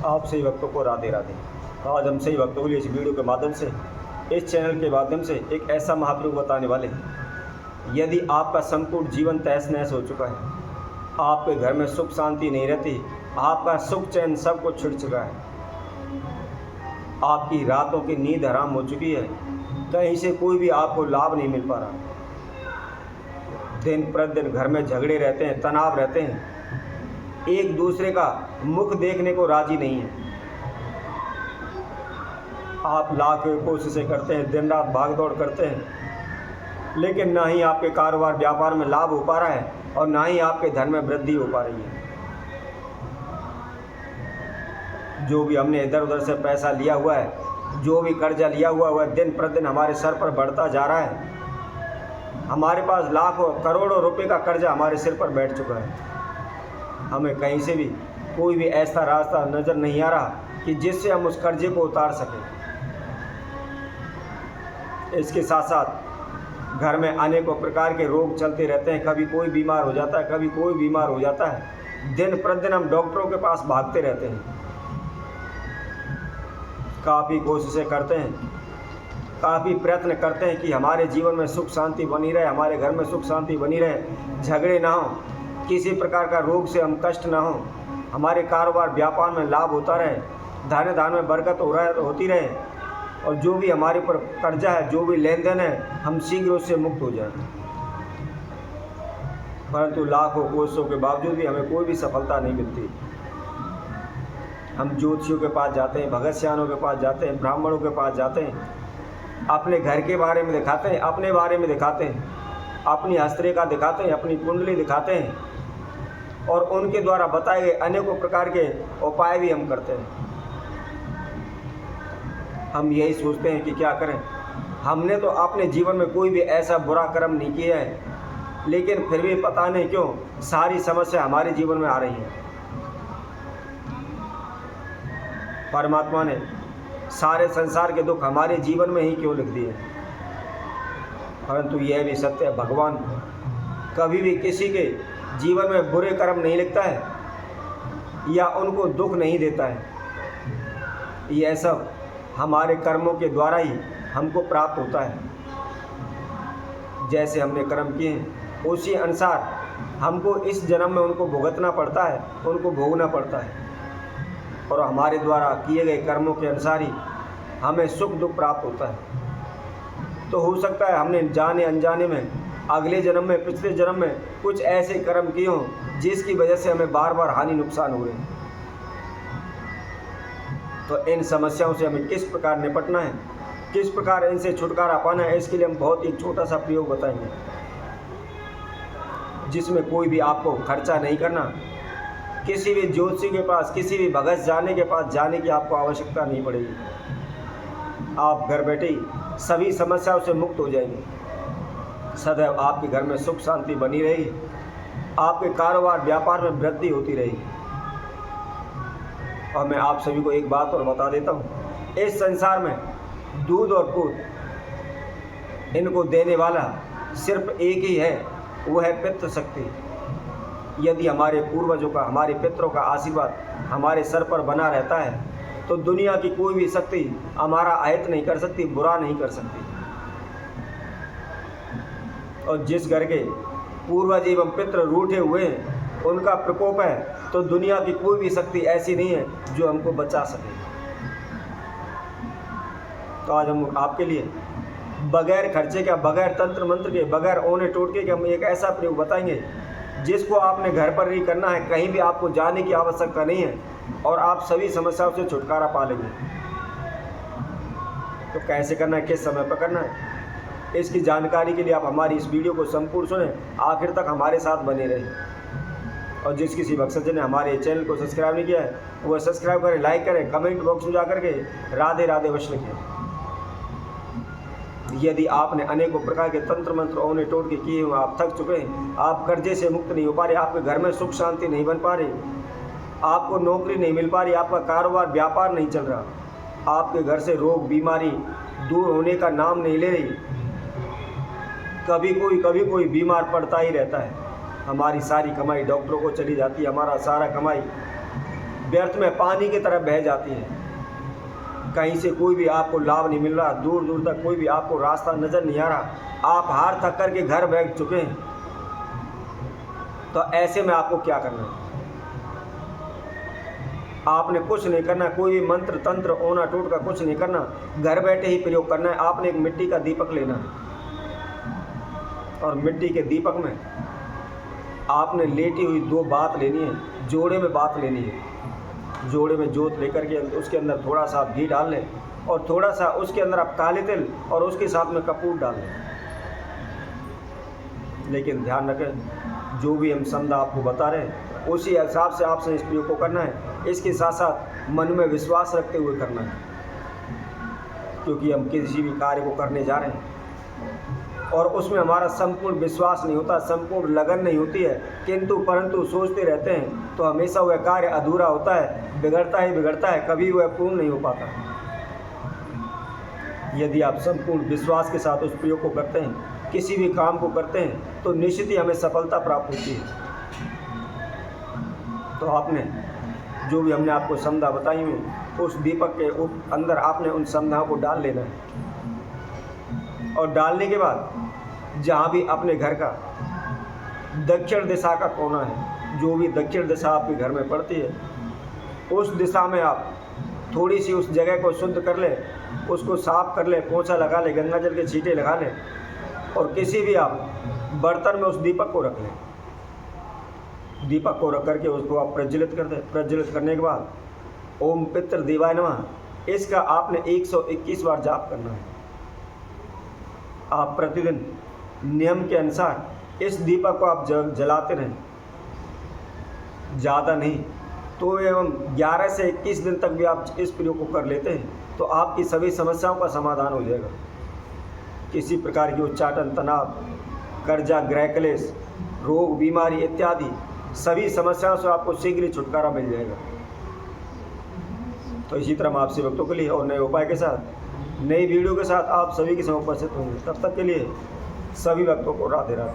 आप सही भक्तों को राधे राधे। आज हम सही भक्तों के लिए इस वीडियो के माध्यम से, इस चैनल के माध्यम से एक ऐसा महाप्रभु बताने वाले हैं। यदि आपका संपूर्ण जीवन तहस नहस हो चुका है, आपके घर में सुख शांति नहीं रहती, आपका सुख चैन सब कुछ छुट चुका है, आपकी रातों की नींद हराम हो चुकी है, कहीं से कोई भी आपको लाभ नहीं मिल पा रहा, दिन प्रतिदिन घर में झगड़े रहते हैं, तनाव रहते हैं, एक दूसरे का मुख देखने को राजी नहीं है, आप लाख कोशिशें करते हैं, दिन रात भाग दौड़ करते हैं, लेकिन ना ही आपके कारोबार व्यापार में लाभ हो पा रहा है और ना ही आपके धन में वृद्धि हो पा रही है। जो भी हमने इधर उधर से पैसा लिया हुआ है, जो भी कर्जा लिया हुआ है, दिन प्रतिदिन हमारे सर पर बढ़ता जा रहा है। हमारे पास लाखों करोड़ों रुपए का कर्जा हमारे सिर पर बैठ चुका है। हमें कहीं से भी कोई भी ऐसा रास्ता नज़र नहीं आ रहा कि जिससे हम उस कर्जे को उतार सकें। इसके साथ साथ घर में अनेकों प्रकार के रोग चलते रहते हैं, कभी कोई बीमार हो जाता है, कभी कोई बीमार हो जाता है। दिन प्रतिदिन हम डॉक्टरों के पास भागते रहते हैं, काफ़ी कोशिशें करते हैं, काफ़ी प्रयत्न करते हैं कि हमारे जीवन में सुख शांति बनी रहे, हमारे घर में सुख शांति बनी रहे, झगड़े ना हो, किसी प्रकार का रोग से हम कष्ट ना हो, हमारे कारोबार व्यापार में लाभ होता रहे, धन में बरकत होती रहे, और जो भी हमारे पर कर्जा है, जो भी लेन देन है, हम शीघ्र उससे मुक्त हो जाएं। परंतु लाखों कोशिशों के बावजूद भी हमें कोई भी सफलता नहीं मिलती। हम ज्योतिषियों के पास जाते हैं, भगत सियानों के पास जाते हैं, ब्राह्मणों के पास जाते हैं, अपने घर के बारे में दिखाते हैं, अपने बारे में दिखाते हैं, अपनी हस्तरेखा दिखाते हैं, अपनी कुंडली दिखाते हैं, और उनके द्वारा बताए गए अनेकों प्रकार के उपाय भी हम करते हैं। हम यही सोचते हैं कि क्या करें, हमने तो अपने जीवन में कोई भी ऐसा बुरा कर्म नहीं किया है, लेकिन फिर भी पता नहीं क्यों सारी समस्या हमारे जीवन में आ रही है। परमात्मा ने सारे संसार के दुख हमारे जीवन में ही क्यों लिख दिए। परंतु यह भी सत्य है, भगवान कभी भी किसी के जीवन में बुरे कर्म नहीं लिखता है या उनको दुख नहीं देता है। यह सब हमारे कर्मों के द्वारा ही हमको प्राप्त होता है। जैसे हमने कर्म किए हैं उसी अनुसार हमको इस जन्म में उनको भुगतना पड़ता है, उनको भोगना पड़ता है, और हमारे द्वारा किए गए कर्मों के अनुसार ही हमें सुख दुख प्राप्त होता है। तो हो सकता है हमने जाने अनजाने में अगले जन्म में, पिछले जन्म में कुछ ऐसे कर्म किए हों जिसकी वजह से हमें बार बार हानि नुकसान हो रहे हैं। तो इन समस्याओं से हमें किस प्रकार निपटना है, किस प्रकार इनसे छुटकारा पाना है, इसके लिए हम बहुत ही छोटा सा प्रयोग बताएंगे, जिसमें कोई भी आपको खर्चा नहीं करना, किसी भी ज्योतिषी के पास, किसी भी भगत जाने के पास जाने की आपको आवश्यकता नहीं पड़ेगी। आप घर बैठे ही सभी समस्याओं से मुक्त हो जाएंगे। सदैव आपके घर में सुख शांति बनी रहेगी, आपके कारोबार व्यापार में वृद्धि होती रहेगी। और मैं आप सभी को एक बात और बता देता हूँ, इस संसार में दूध और पूत इनको देने वाला सिर्फ एक ही है, वो है पितृ शक्ति। यदि हमारे पूर्वजों का, हमारे पितरों का आशीर्वाद हमारे सर पर बना रहता है तो दुनिया की कोई भी शक्ति हमारा अहित नहीं कर सकती, बुरा नहीं कर सकती। और जिस घर के पूर्वज एवं पितृ रूठे हुए हैं, उनका प्रकोप है, तो दुनिया की कोई भी शक्ति ऐसी नहीं है जो हमको बचा सके। तो आज हम आपके लिए बगैर खर्चे के, बगैर तंत्र मंत्र के, बगैर ओने टोटके के हम एक ऐसा प्रयोग बताएंगे जिसको आपने घर पर ही करना है, कहीं भी आपको जाने की आवश्यकता नहीं है, और आप सभी समस्याओं से छुटकारा पा लेंगे। तो कैसे करना है, किस समय पर करना है, इसकी जानकारी के लिए आप हमारी इस वीडियो को संपूर्ण सुनें, आखिर तक हमारे साथ बने रहें। और जिस किसी भक्तजन ने हमारे चैनल को सब्सक्राइब नहीं किया है वह सब्सक्राइब करें, लाइक करें, कमेंट बॉक्स में जाकर के राधे राधे अवश्य लिखें। यदि आपने अनेकों प्रकार के तंत्र मंत्र ओने टोटके किए हुए, आप थक चुके हैं, आप कर्जे से मुक्त नहीं हो पा रहे, आपके घर में सुख शांति नहीं बन पा रही, आपको नौकरी नहीं मिल पा रही, आपका कारोबार व्यापार नहीं चल रहा, आपके घर से रोग बीमारी दूर होने का नाम नहीं ले रही, कभी कोई बीमार पड़ता ही रहता है, हमारी सारी कमाई डॉक्टरों को चली जाती है, हमारा सारा कमाई व्यर्थ में पानी की तरह बह जाती हैं। कहीं से कोई भी आपको लाभ नहीं मिल रहा, दूर दूर तक कोई भी आपको रास्ता नज़र नहीं आ रहा, आप हार थक करके घर बैठ चुके हैं। तो ऐसे में आपको क्या करना है? आपने कुछ नहीं करना, कोई भी मंत्र तंत्र ओना टूट का कुछ नहीं करना, घर बैठे ही प्रयोग करना है। आपने एक मिट्टी का दीपक लेना है और मिट्टी के दीपक में आपने लेटी हुई 2 बात लेनी है, जोड़े में बात लेनी है। जोड़े में जोत लेकर के उसके अंदर थोड़ा सा आप घी डाल लें और थोड़ा सा उसके अंदर आप काले तिल और उसके साथ में कपूर डाल लें। लेकिन ध्यान रखें, जो भी हम संधा आपको बता रहे हैं उसी हिसाब से आपसे इस प्रयोग को करना है। इसके साथ साथ मन में विश्वास रखते हुए करना है, क्योंकि हम किसी भी कार्य को करने जा रहे हैं और उसमें हमारा संपूर्ण विश्वास नहीं होता, संपूर्ण लगन नहीं होती है, किंतु परंतु सोचते रहते हैं तो हमेशा वह कार्य अधूरा होता है, बिगड़ता ही बिगड़ता है, कभी वह पूर्ण नहीं हो पाता। यदि आप संपूर्ण विश्वास के साथ उस प्रयोग को करते हैं, किसी भी काम को करते हैं, तो निश्चित ही हमें सफलता प्राप्त होती है। तो आपने जो भी हमने आपको संधा बताई हुई, उस दीपक के अंदर आपने उन संधाओं को डाल लेना है और डालने के बाद जहाँ भी अपने घर का दक्षिण दिशा का कोना है, जो भी दक्षिण दिशा आपके घर में पड़ती है, उस दिशा में आप थोड़ी सी उस जगह को शुद्ध कर ले, उसको साफ कर ले, पोंछा लगा ले, गंगा जल के छींटे लगा ले और किसी भी आप बर्तन में उस दीपक को रख लें। दीपक को रख करके उसको आप प्रज्वलित कर दें। प्रज्वलित करने के बाद ओम पितृ देवाय नमः, इसका आपने 121 बार जाप करना है। आप प्रतिदिन नियम के अनुसार इस दीपक को आप जलाते रहें, ज़्यादा नहीं तो एवं 11 से 21 दिन तक भी आप इस प्रयोग को कर लेते हैं तो आपकी सभी समस्याओं का समाधान हो जाएगा। किसी प्रकार की उच्चाटन, तनाव, कर्जा, गृह क्लेश, रोग, बीमारी इत्यादि सभी समस्याओं से आपको शीघ्र ही छुटकारा मिल जाएगा। तो इसी तरह हम आपसे भक्तों के लिए और नए उपाय के साथ, नई वीडियो के साथ आप सभी के समय उपस्थित होंगे। तब तक के लिए सभी भक्तों को राधे राधे।